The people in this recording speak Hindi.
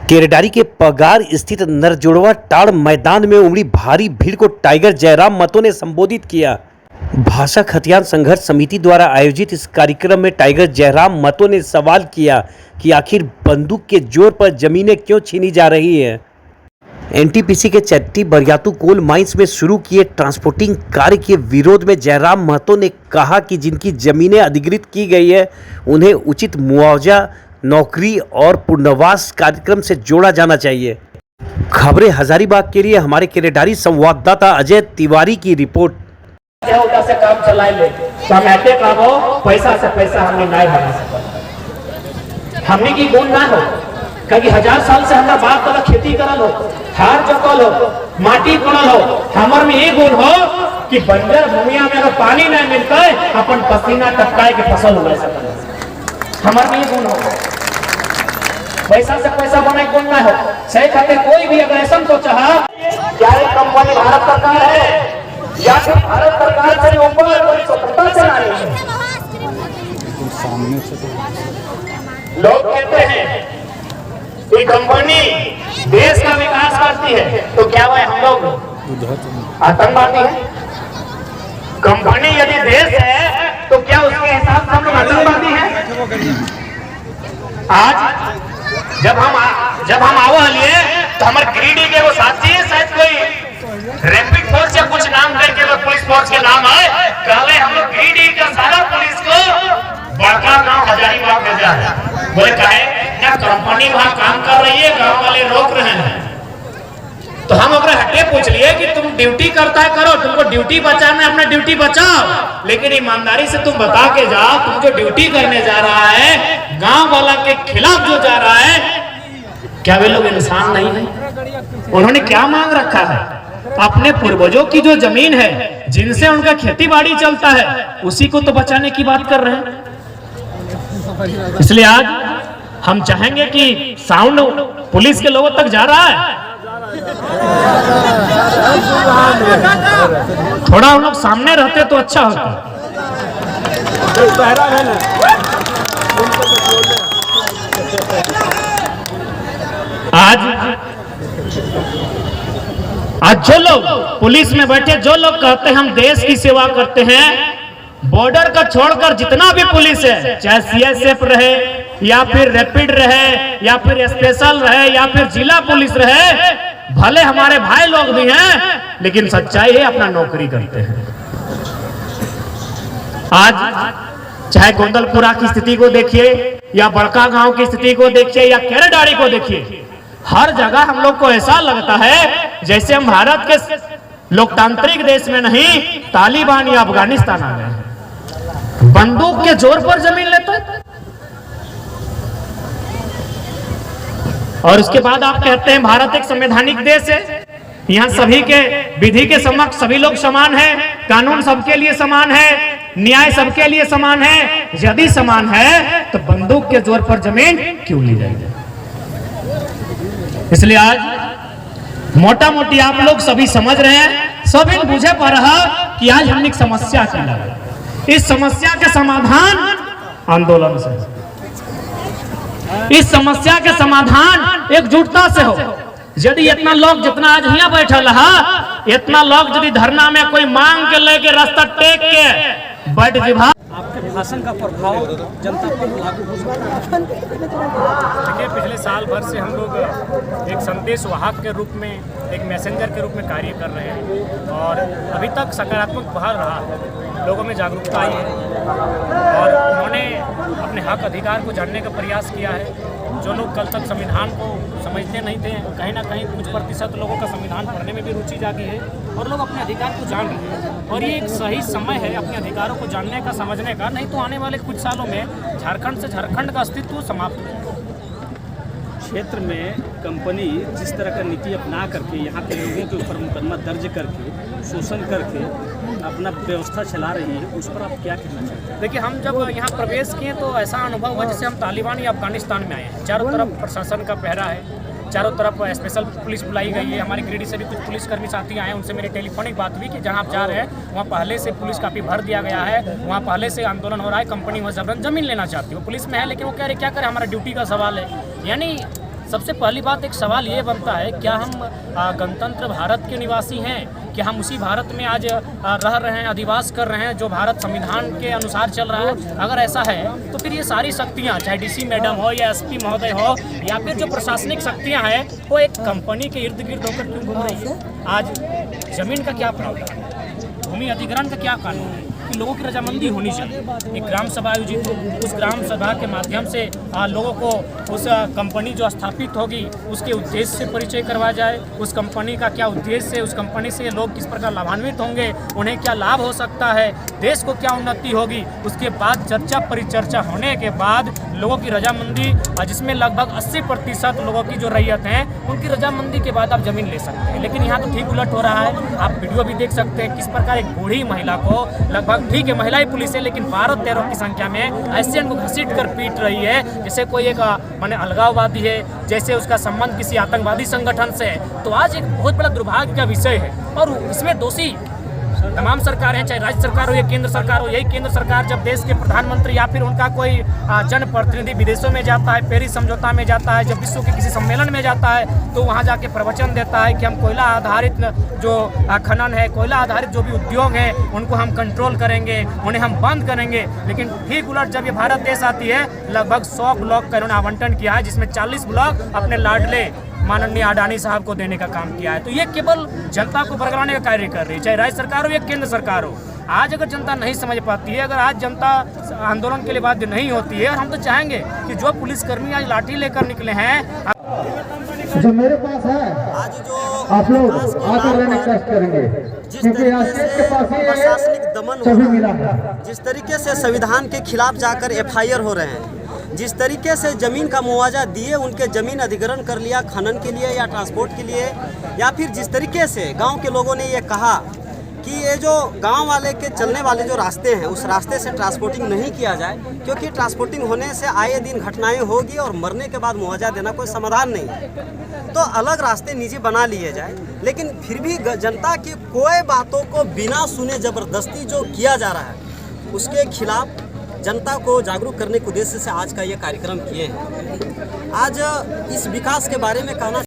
केरेडारी के पगार स्थित नरजुड़वा टाड़ मैदान में उमड़ी भारी भीड़ को टाइगर जयराम महतो ने संबोधित किया। भाषा खतियान संघर्ष समिति द्वारा आयोजित इस कार्यक्रम में टाइगर जयराम महतो ने सवाल किया कि आखिर बंदूक के जोर पर जमीनें क्यों छीनी जा रही है। एनटीपीसी के चट्टी बरियातू कोल माइंस में शुरू किए ट्रांसपोर्टिंग कार्य के विरोध में जयराम महतो ने कहा कि जिनकी जमीनें अधिग्रहित की गई है उन्हें उचित मुआवजा, नौकरी और पुनर्वास कार्यक्रम से जोड़ा जाना चाहिए। खबरें हजारीबाग के लिए हमारे केरेडारी संवाददाता अजय तिवारी की रिपोर्ट। से काम चलाए समझते काम हो, पैसा से पैसा हमने नहीं बना सकते। हमने की गुण ना हो क्योंकि 1000 साल से हमारा बाप दादा खेती करल हो, हार जोतल हो, माटी कोड़ल हो। हमार में ये गुण हो कि बंजर भूमिया में अगर पानी नहीं मिलता है अपन पसीना टपकाए के फसल उगा सकते। हमार में ये गुण हो, पैसा से पैसा बनाए गुण ना हो। सही खातिर कोई भी अगर ऐसा सोचा क्या कंपनी भारत सरकार है या फिर भारत सरकार से ऊपर कोई स्वतंत्रता से नहीं है। लोग कहते हैं कि कंपनी देश का विकास करती है, तो क्या वह हम लोग आतंकवादी है? कंपनी यदि देश है तो क्या उसके हिसाब से हम लोग आतंकवादी हैं? आज जब हम आवा लिए तो हमारे गिरिडीह के वो साथी है, शायद कोई रैपिड फोर्स या कुछ नाम करके वो पुलिस फोर्स के नाम आए, कहले हम लोग गिरिडीह का सारा पुलिस को बड़का गांव हजारीबाग भेजा है। बोले कहे क्या कंपनी वहां काम कर रही है, गांव वाले रोक रहे हैं। तो हम अपने हटे पूछ लिए कि तुम ड्यूटी करता है करो, तुमको ड्यूटी बचाना है अपना ड्यूटी बचाओ, लेकिन ईमानदारी से तुम बता के जाओ तुम जो ड्यूटी करने जा रहा है गांव वाला के खिलाफ जो जा रहा है, क्या वे लोग इंसान नहीं है? उन्होंने क्या मांग रखा है? अपने पूर्वजों की जो जमीन है जिनसे उनका खेती बाड़ी चलता है उसी को तो बचाने की बात कर रहे हैं। इसलिए आज हम चाहेंगे कि साउंड पुलिस के लोगों तक जा रहा है, थोड़ा हम लोग सामने रहते तो अच्छा होता। आज जो लोग पुलिस में बैठे, जो लोग कहते हैं हम देश की सेवा करते हैं, बॉर्डर का छोड़कर जितना भी पुलिस है, चाहे सीएसएफ रहे या फिर रैपिड रहे या फिर स्पेशल रहे या फिर जिला पुलिस रहे, भले हमारे भाई लोग भी हैं लेकिन सच्चाई है अपना नौकरी करते हैं। आज चाहे गोंदलपुरा की स्थिति को देखिए या बड़का गांव की स्थिति को देखिए या केरेडारी को देखिए, हर जगह हम लोग को ऐसा लगता है जैसे हम भारत के लोकतांत्रिक देश में नहीं तालिबान या अफगानिस्तान आ गए हैं। बंदूक के जोर पर जमीन लेते हैं और उसके बाद आप कहते हैं भारत एक संवैधानिक देश है, यहाँ सभी के विधि के समक्ष सभी लोग समान हैं, कानून सबके लिए समान है, न्याय सबके लिए समान है। यदि समान है तो बंदूक के जोर पर जमीन क्यों ली जाएगी? इसलिए आज मोटा मोटी आप लोग सभी समझ रहे हैं, सभी बुझे पा रहा कि आज हमने एक समस्या की लगा। इस समस्या के समाधान आंदोलन से, इस समस्या के समाधान एकजुटता से हो। यदि इतना लोग जितना आज यहाँ बैठा रहा, इतना लोग यदि धरना में कोई मांग के लेके रास्ता टेक के बैठ विभाग, आपके भाषण का प्रभाव जनता पर लागू हो सकता है। देखिए, पिछले साल भर से हम लोग एक संदेश वाहक के रूप में, एक मैसेंजर के रूप में कार्य कर रहे हैं और अभी तक सकारात्मक बहार रहा है। लोगों में जागरूकता आई है और उन्होंने अपने हक अधिकार को जानने का प्रयास किया है। जो लोग कल तक संविधान को समझते नहीं थे, कहीं ना कहीं कुछ प्रतिशत लोगों का संविधान पढ़ने में भी रुचि जागी है और लोग अपने अधिकार को जान रहे हैं और ये एक सही समय है अपने अधिकारों को जानने का, समझने का। नहीं तो आने वाले कुछ सालों में झारखंड से झारखंड का अस्तित्व समाप्त हो जाएगा। क्षेत्र में कंपनी जिस तरह का नीति अपना करके यहाँ के लोगों के ऊपर मुकदमा दर्ज करके, शोषण करके अपना व्यवस्था चला रही है, उस पर आप क्या कहना चाहते हैं? देखिए, हम जब यहाँ प्रवेश किए तो ऐसा अनुभव हुआ जैसे हम तालिबान या अफगानिस्तान में आए हैं। चारों तरफ प्रशासन का पहरा है, चारों तरफ स्पेशल पुलिस बुलाई गई है। हमारे गिरिडीह से भी कुछ पुलिसकर्मी साथी आए, उनसे मेरी टेलीफोनिक बात हुई कि जहाँ आप जा रहे हैं वहाँ पहले से पुलिस काफ़ी भर दिया गया है, वहाँ पहले से आंदोलन हो रहा है, कंपनी वहाँ जबरन जमीन लेना चाहती है। वो पुलिस में है लेकिन वो कह रहे क्या करें, हमारा ड्यूटी का सवाल है। यानी सबसे पहली बात एक सवाल ये बनता है, क्या हम गणतंत्र भारत के निवासी हैं? क्या हम उसी भारत में आज रह रहे हैं, अधिवास कर रहे हैं जो भारत संविधान के अनुसार चल रहा है? अगर ऐसा है तो फिर ये सारी शक्तियाँ, चाहे डीसी मैडम हो या एसपी महोदय हो या फिर जो प्रशासनिक शक्तियाँ हैं, वो एक कंपनी के इर्द गिर्द होकर क्यों घूम रही है? आज जमीन का क्या प्रावधान है, भूमि अधिग्रहण का क्या कानून है कि लोगों की रजामंदी होनी चाहिए। एक ग्राम सभा आयोजित हो, उस ग्राम सभा के माध्यम से लोगों को उस कंपनी जो स्थापित होगी उसके उद्देश्य से परिचय करवाया जाए, उस कंपनी का क्या उद्देश्य है, उस कंपनी से लोग किस प्रकार लाभान्वित होंगे, उन्हें क्या लाभ हो सकता है, देश को क्या उन्नति होगी। उसके बाद चर्चा परिचर्चा होने के बाद लोगों की रजामंदी, जिसमें लगभग 80% लोगों की जो रैयत हैं उनकी रजामंदी के बाद आप जमीन ले सकते हैं। लेकिन यहाँ तो ठीक उलट हो रहा है। आप वीडियो भी देख सकते हैं किस प्रकार एक बूढ़ी महिला को, लगभग ठीक है महिला ही पुलिस है लेकिन 12-13 की संख्या में ऐसे उनको घसीट कर पीट रही है जैसे कोई एक माने अलगाववादी है, जैसे उसका संबंध किसी आतंकवादी संगठन से है। तो आज एक बहुत बड़ा दुर्भाग्य का विषय है और इसमें दोषी तमाम सरकार हैं, चाहे राज्य सरकार हो या केंद्र सरकार हो। यही केंद्र सरकार जब देश के प्रधानमंत्री या फिर उनका कोई जनप्रतिनिधि विदेशों में जाता है, पेरिस समझौता में जाता है, जब विश्व के किसी सम्मेलन में जाता है तो वहाँ जाके प्रवचन देता है कि हम कोयला आधारित जो खनन है, कोयला आधारित जो भी उद्योग हैं उनको हम कंट्रोल करेंगे, उन्हें हम बंद करेंगे। लेकिन ठीक उलट जब ये भारत देश आती है, लगभग 100 ब्लॉक का इन्होंने आवंटन किया है, जिसमें 40 ब्लॉक अपने लाडले माननीय अडानी साहब को देने का काम किया है। तो ये केवल जनता को भड़काने का कार्य कर रही है, चाहे राज्य सरकार हो या केंद्र सरकार हो। आज अगर जनता नहीं समझ पाती है, अगर आज जनता आंदोलन के लिए बाध्य नहीं होती है, और हम तो चाहेंगे कि जो पुलिसकर्मी आज लाठी लेकर निकले हैं, जो मेरे पास है आज जो आप लोग आकर लेने कष्ट करेंगे, क्योंकि आज के पास ही प्रशासनिक दमन हो सभी रहा मिला है। है। जिस तरीके से संविधान के खिलाफ जाकर एफआईआर हो रहे हैं, जिस तरीके से जमीन का मुआवजा दिए उनके जमीन अधिग्रहण कर लिया खनन के लिए या ट्रांसपोर्ट के लिए, या फिर जिस तरीके से गांव के लोगों ने ये कहा कि ये जो गांव वाले के चलने वाले जो रास्ते हैं उस रास्ते से ट्रांसपोर्टिंग नहीं किया जाए, क्योंकि ट्रांसपोर्टिंग होने से आए दिन घटनाएं होगी और मरने के बाद मुआवजा देना कोई समाधान नहीं है। तो अलग रास्ते निजी बना लिए जाए। लेकिन फिर भी जनता की कोई बातों को बिना सुने ज़बरदस्ती जो किया जा रहा है उसके खिलाफ जनता को जागरूक करने के उद्देश्य से आज का ये कार्यक्रम किए हैं। आज इस विकास के बारे में कहना